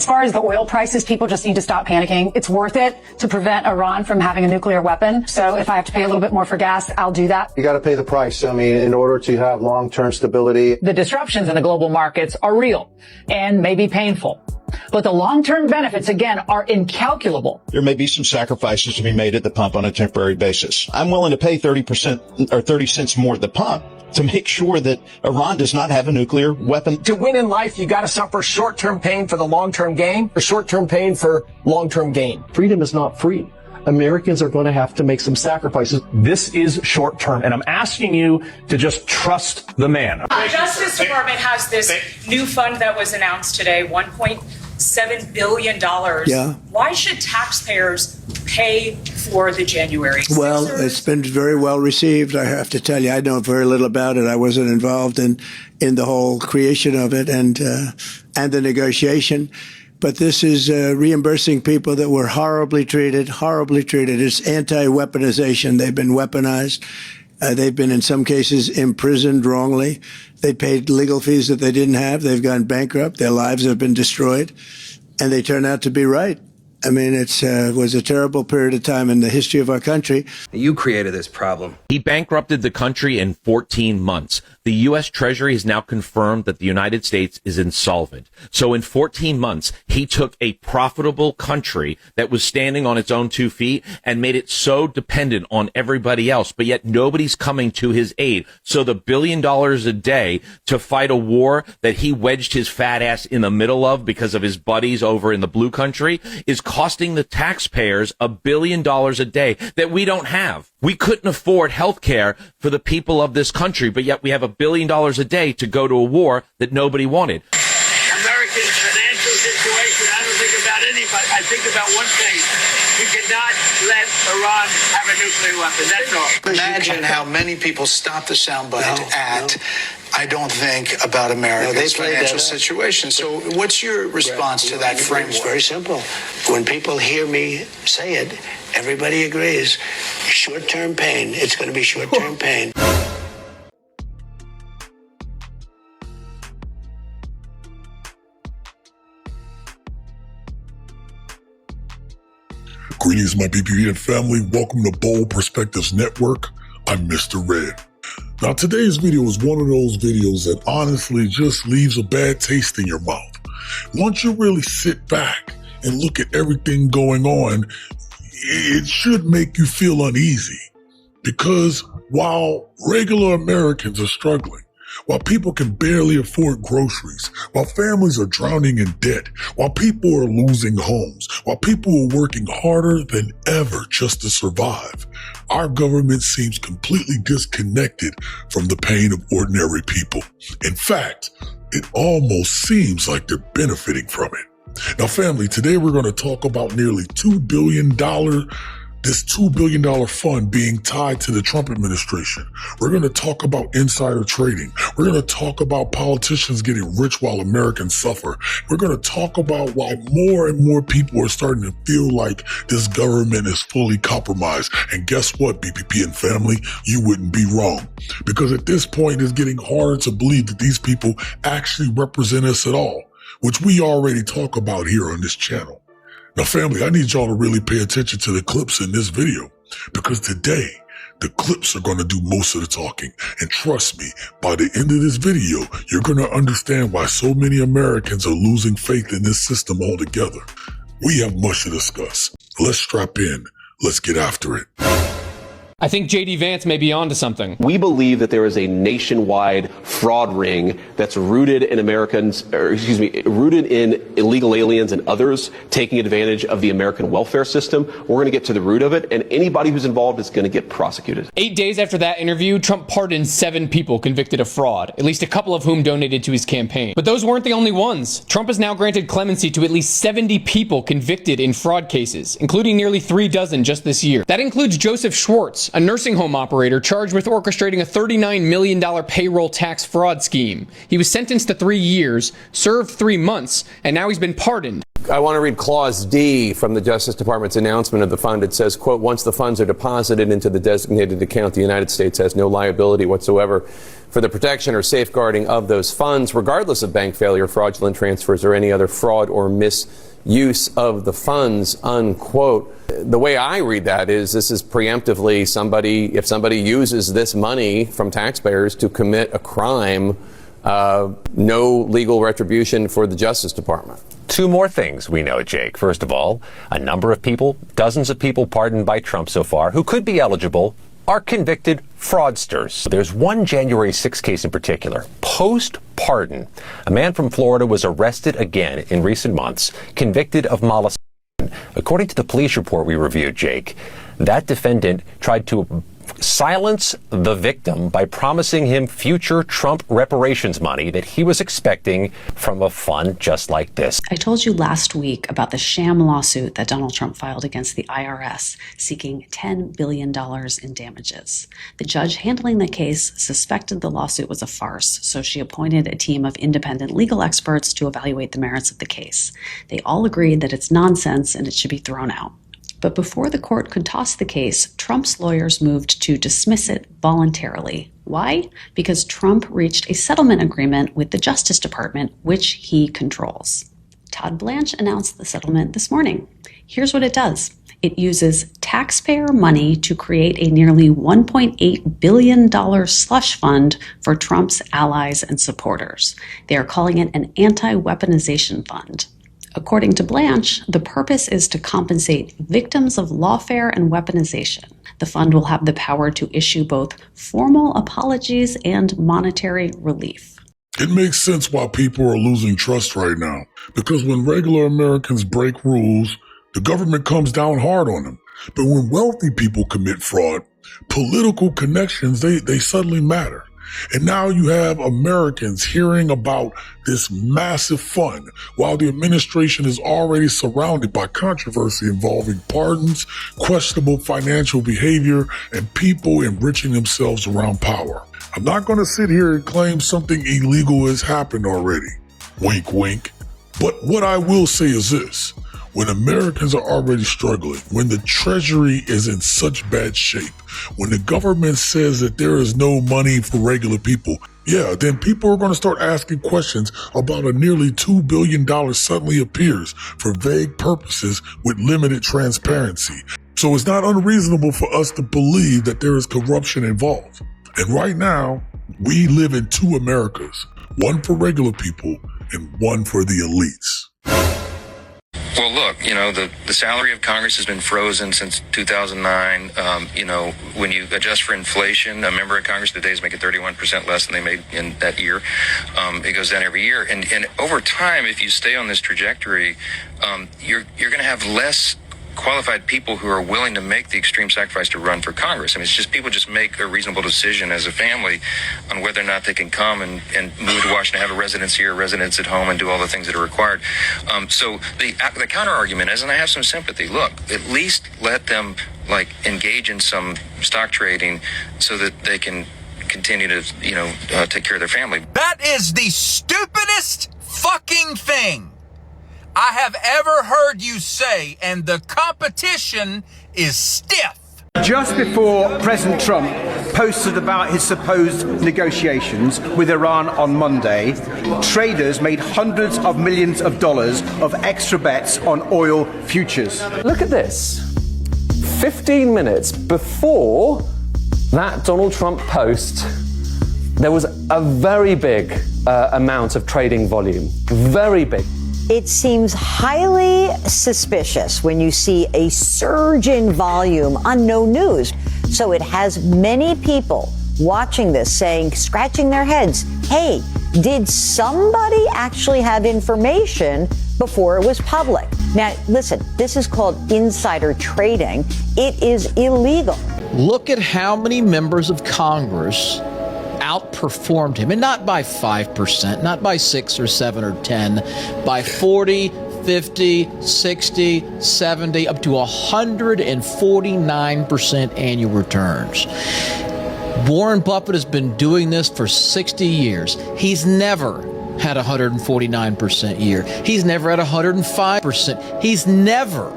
As far as the oil prices, people just need to stop panicking. It's worth it to prevent Iran from having a nuclear weapon. So if I have to pay a little bit more for gas, I'll do that. You got to pay the price. I mean, in order to have long-term stability. The disruptions in the global markets are real and may be painful. But the long-term benefits, again, are incalculable. There may be some sacrifices to be made at the pump on a temporary basis. I'm willing to pay 30% or 30 cents more at the pump to make sure that Iran does not have a nuclear weapon. To win in life, you got to suffer short-term pain for the long-term gain, or short-term pain for long-term gain. Freedom is not free. Americans are going to have to make some sacrifices. This is short-term, and I'm asking you to just trust the man. The Justice Department has this new fund that was announced today, $1.7 billion. Yeah. Why should taxpayers pay for the January 6th? Well, it's been very well received. I have to tell you, I know very little about it. I wasn't involved in the whole creation of it and the negotiation. But this is reimbursing people that were horribly treated. It's anti-weaponization. They've been weaponized. They've been, in some cases, imprisoned wrongly. They paid legal fees that they didn't have. They've gone bankrupt. Their lives have been destroyed. And they turn out to be right. I mean, it was a terrible period of time in the history of our country. You created this problem. He bankrupted the country in 14 months. The U.S. Treasury has now confirmed that the United States is insolvent. So in 14 months, he took a profitable country that was standing on its own 2 feet and made it so dependent on everybody else, but yet nobody's coming to his aid. So the $1 billion a day to fight a war that he wedged his fat ass in the middle of because of his buddies over in the blue country is costing the taxpayers $1 billion a day that we don't have. We couldn't afford health care for the people of this country, but yet we have $1 billion a day to go to a war that nobody wanted. American financial situation, I don't think about anybody. I think about one thing. We cannot let Iran have a nuclear weapon. That's all. Imagine how many people stop the soundbite at I don't think about America's financial situation. So what's your response to that framework? It's very simple. When people hear me say it, everybody agrees. Short-term pain. It's going to be short-term pain. Greetings, my BPN family. Welcome to Bold Perspectives Network. I'm Mr. Red. Now, today's video is one of those videos that honestly just leaves a bad taste in your mouth. Once you really sit back and look at everything going on, it should make you feel uneasy. Because while regular Americans are struggling, while people can barely afford groceries, while families are drowning in debt, while people are losing homes, while people are working harder than ever just to survive, our government seems completely disconnected from the pain of ordinary people. In fact, it almost seems like they're benefiting from it. Now, family, today we're going to talk about nearly $2 billion this $2 billion fund being tied to the Trump administration. We're going to talk about insider trading. We're going to talk about politicians getting rich while Americans suffer. We're going to talk about why more and more people are starting to feel like this government is fully compromised. And guess what, BPP and family? You wouldn't be wrong. Because at this point, it's getting harder to believe that these people actually represent us at all, which we already talk about here on this channel. Now, family, I need y'all to really pay attention to the clips in this video, because today, the clips are going to do most of the talking. And trust me, by the end of this video, you're going to understand why so many Americans are losing faith in this system altogether. We have much to discuss. Let's strap in. Let's get after it. I think J.D. Vance may be onto something. We believe that there is a nationwide fraud ring that's rooted in rooted in illegal aliens and others taking advantage of the American welfare system. We're going to get to the root of it, and anybody who's involved is going to get prosecuted. 8 days after that interview, Trump pardoned 7 people convicted of fraud, at least a couple of whom donated to his campaign. But those weren't the only ones. Trump has now granted clemency to at least 70 people convicted in fraud cases, including nearly 3 dozen just this year. That includes Joseph Schwartz, a nursing home operator charged with orchestrating a $39 million payroll tax fraud scheme. He was sentenced to 3 years, served 3 months, and now he's been pardoned. I want to read Clause D from the Justice Department's announcement of the fund. It says, quote, once the funds are deposited into the designated account, the United States has no liability whatsoever for the protection or safeguarding of those funds, regardless of bank failure, fraudulent transfers, or any other fraud or misuse of the funds, unquote. The way I read that is this is preemptively if somebody uses this money from taxpayers to commit a crime, no legal retribution for the Justice Department. Two more things we know, Jake. First of all, a number of people, dozens of people pardoned by Trump so far, who could be eligible, are convicted fraudsters. There's one January 6 case in particular. Post-pardon, a man from Florida was arrested again in recent months, convicted of molestation. According to the police report we reviewed, Jake, that defendant tried to silence the victim by promising him future Trump reparations money that he was expecting from a fund just like this. I told you last week about the sham lawsuit that Donald Trump filed against the IRS, seeking $10 billion in damages. The judge handling the case suspected the lawsuit was a farce, so she appointed a team of independent legal experts to evaluate the merits of the case. They all agreed that it's nonsense and it should be thrown out. But before the court could toss the case, Trump's lawyers moved to dismiss it voluntarily. Why? Because Trump reached a settlement agreement with the Justice Department, which he controls. Todd Blanche announced the settlement this morning. Here's what it does. It uses taxpayer money to create a nearly $1.8 billion slush fund for Trump's allies and supporters. They are calling it an anti-weaponization fund. According to Blanche, the purpose is to compensate victims of lawfare and weaponization. The fund will have the power to issue both formal apologies and monetary relief. It makes sense why people are losing trust right now. Because when regular Americans break rules, the government comes down hard on them. But when wealthy people commit fraud, political connections, they suddenly matter. And now you have Americans hearing about this massive fund while the administration is already surrounded by controversy involving pardons, questionable financial behavior, and people enriching themselves around power. I'm not going to sit here and claim something illegal has happened already. Wink, wink. But what I will say is this. When Americans are already struggling, when the Treasury is in such bad shape, when the government says that there is no money for regular people, then people are going to start asking questions about a nearly $2 billion suddenly appears for vague purposes with limited transparency. So it's not unreasonable for us to believe that there is corruption involved. And right now, we live in two Americas, one for regular people and one for the elites. Well, look, the salary of Congress has been frozen since 2009. When you adjust for inflation, a member of Congress today is making 31% less than they made in that year. It goes down every year. And over time, if you stay on this trajectory, you're going to have less qualified people who are willing to make the extreme sacrifice to run for Congress. I mean, it's just people just make a reasonable decision as a family on whether or not they can come and move to Washington, have a residence here, a residence at home, and do all the things that are required. So the counter argument is, and I have some sympathy, look, at least let them engage in some stock trading so that they can continue to, take care of their family. That is the stupidest fucking thing I have ever heard you say, and the competition is stiff. Just before President Trump posted about his supposed negotiations with Iran on Monday, traders made hundreds of millions of dollars of extra bets on oil futures. Look at this. 15 minutes before that Donald Trump post, there was a very big amount of trading volume. Very big. It seems highly suspicious when you see a surge in volume on no news. So it has many people watching this saying, scratching their heads, hey, did somebody actually have information before it was public? Now, listen, this is called insider trading. It is illegal. Look at how many members of Congress outperformed him, and not by 5%, not by 6 or 7 or 10, by 40, 50, 60, 70, up to 149% annual returns. Warren Buffett has been doing this for 60 years. He's never had 149% year. He's never had 105%. He's never.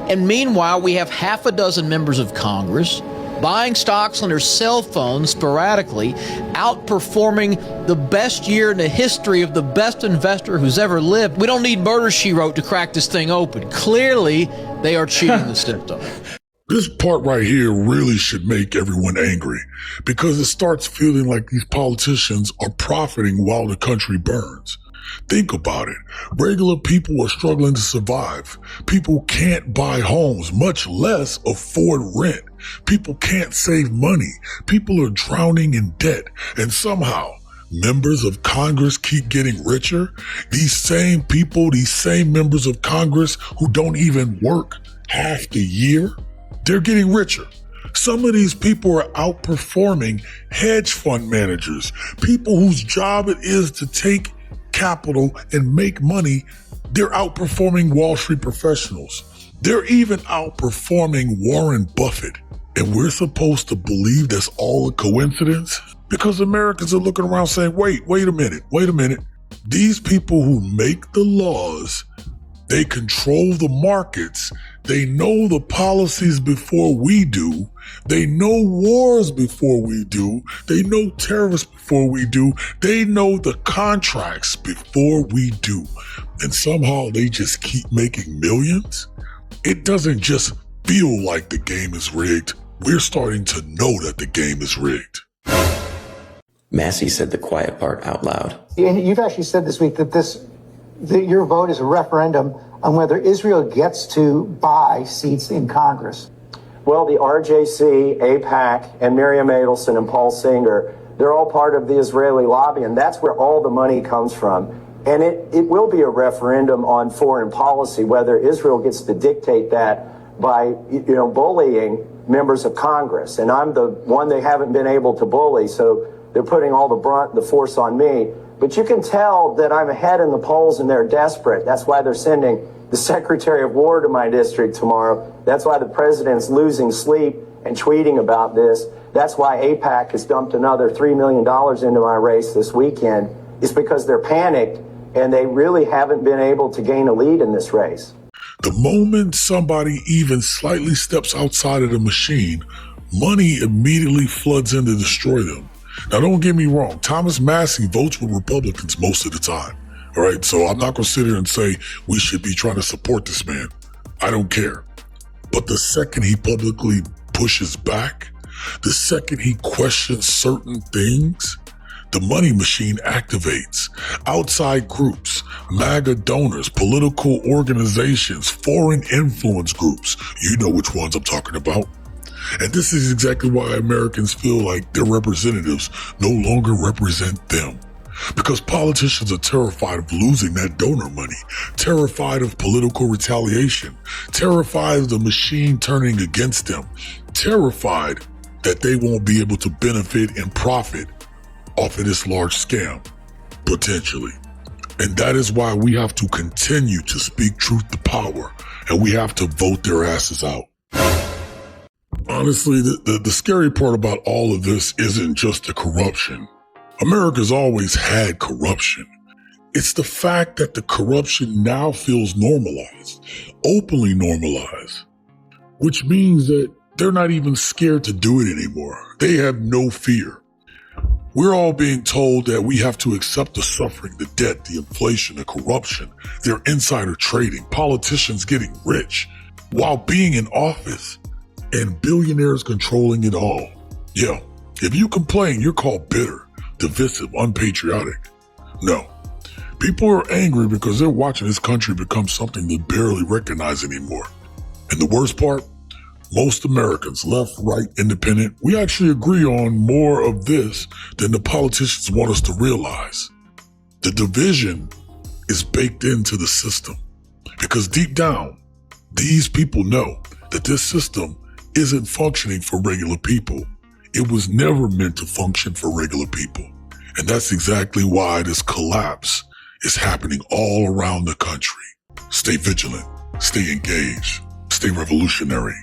And meanwhile, we have half a dozen members of Congress buying stocks on their cell phones sporadically, outperforming the best year in the history of the best investor who's ever lived. We don't need Murder, She Wrote to crack this thing open. Clearly, they are cheating the system. This part right here really should make everyone angry because it starts feeling like these politicians are profiting while the country burns. Think about it. Regular people are struggling to survive. People can't buy homes, much less afford rent. People can't save money. People are drowning in debt. And somehow, members of Congress keep getting richer. These same people, these same members of Congress who don't even work half the year, they're getting richer. Some of these people are outperforming hedge fund managers, people whose job it is to take capital and make money. They're outperforming Wall Street professionals. They're even outperforming Warren Buffett. And we're supposed to believe that's all a coincidence? Because Americans are looking around saying, wait a minute. These people who make the laws, they control the markets. They know the policies before we do. They know wars before we do. They know terrorists before we do. They know the contracts before we do. And somehow they just keep making millions. It doesn't just feel like the game is rigged. We're starting to know that the game is rigged. Massey said the quiet part out loud. And you've actually said this week that your vote is a referendum on whether Israel gets to buy seats in Congress. Well, the RJC, AIPAC, and Miriam Adelson and Paul Singer, they're all part of the Israeli lobby, and that's where all the money comes from. And it will be a referendum on foreign policy, whether Israel gets to dictate that by, bullying members of Congress. And I'm the one they haven't been able to bully, so they're putting all the brunt, the force on me. But you can tell that I'm ahead in the polls and they're desperate. That's why they're sending the Secretary of War to my district tomorrow. That's why the president's losing sleep and tweeting about this. That's why AIPAC has dumped another $3 million into my race this weekend. It's because they're panicked and they really haven't been able to gain a lead in this race. The moment somebody even slightly steps outside of the machine, money immediately floods in to destroy them. Now, don't get me wrong. Thomas Massey votes with Republicans most of the time. All right. So I'm not going to sit here and say we should be trying to support this man. I don't care. But the second he publicly pushes back, the second he questions certain things, the money machine activates. Outside groups, MAGA donors, political organizations, foreign influence groups. You know which ones I'm talking about. And this is exactly why Americans feel like their representatives no longer represent them. Because politicians are terrified of losing that donor money, terrified of political retaliation, terrified of the machine turning against them, terrified that they won't be able to benefit and profit off of this large scam, potentially. And that is why we have to continue to speak truth to power, and we have to vote their asses out. Honestly, the scary part about all of this isn't just the corruption. America's always had corruption. It's the fact that the corruption now feels normalized, openly normalized, which means that they're not even scared to do it anymore. They have no fear. We're all being told that we have to accept the suffering, the debt, the inflation, the corruption, their insider trading, politicians getting rich while being in office, and billionaires controlling it all. Yeah, if you complain, you're called bitter, divisive, unpatriotic. No, people are angry because they're watching this country become something they barely recognize anymore. And the worst part, most Americans, left, right, independent, we actually agree on more of this than the politicians want us to realize. The division is baked into the system because deep down, these people know that this system isn't functioning for regular people. It was never meant to function for regular people. And that's exactly why this collapse is happening all around the country. Stay vigilant, stay engaged, stay revolutionary.